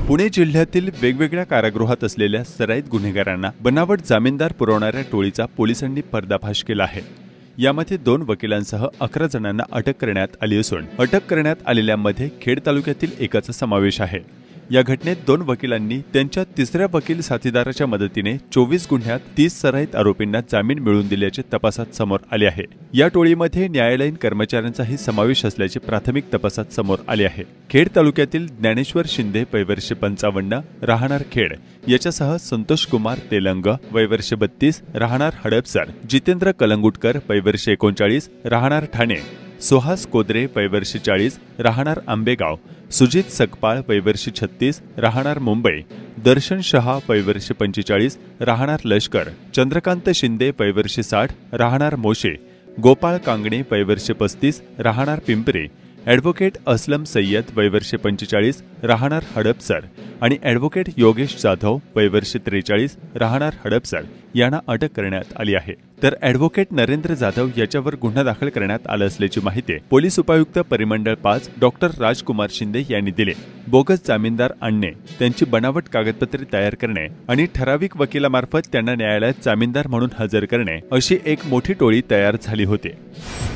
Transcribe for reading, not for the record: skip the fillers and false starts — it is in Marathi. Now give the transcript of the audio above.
पुणे जिल्ह्यातील वेगवेगळ्या कारागृहात असलेल्या सराईत गुन्हेगारांना बनावट जामीनदार पुरवणाऱ्या टोळीचा पोलिसांनी पर्दाफाश केला आहे। यामध्ये 2 वकिलांसह 11 जणांना अटक करण्यात आली असून अटक करण्यात आलेल्यांमध्ये खेड तालुक्यातील एकाचा समावेश आहे। या घटनेत 2 वकिलांनी त्यांच्या तिसऱ्या वकील साथीदाराच्या मदतीने 24 गुन्ह्यात 30 सराईत आरोपींना जामीन मिळवून दिल्याचे तपासात समोर आले आहे। या टोळीमध्ये न्यायालयीन कर्मचाऱ्यांचाही समावेश असल्याचे प्राथमिक तपासात समोर आले आहे। खेड तालुक्यातील ज्ञानेश्वर शिंदे वयवर्ष 55 राहणार खेड याच्यासह संतोष कुमार तेलंग वयवर्ष 32 राहणार हडपसर, जितेंद्र कलंगुटकर वयवर्ष 39 राहणार ठाणे, सुहास कोदरे वयवर्ष 40 राहणार आंबेगाव, सुजित सकपाळ वयवर्ष 36 राहणार मुंबई, दर्शन शहा वयवर्ष 45 राहणार लष्कर, चंद्रकांत शिंदे वयवर्ष 60 राहणार मोशे, गोपाळ कांगणे वयवर्ष 35 राहणार पिंपरी, ॲडव्होकेट असलम सय्यद वयवर्ष 45 राहणार हडपसर आणि ॲडव्होकेट योगेश जाधव वयवर्ष 43 राहणार हडपसर यांना अटक करण्यात आली आहे। तर ॲडव्होकेट नरेंद्र जाधव याच्यावर गुन्हा दाखल करण्यात आला असल्याची माहिती पोलीस उपायुक्त परिमंडळ 5 डॉक्टर राजकुमार शिंदे यांनी दिली। बोगस जामीनदार आणणे, त्यांची बनावट कागदपत्रे तयार करणे आणि ठराविक वकिलामार्फत त्यांना न्यायालयात जामीनदार म्हणून हजर करणे अशी एक मोठी टोळी तयार झाली होती।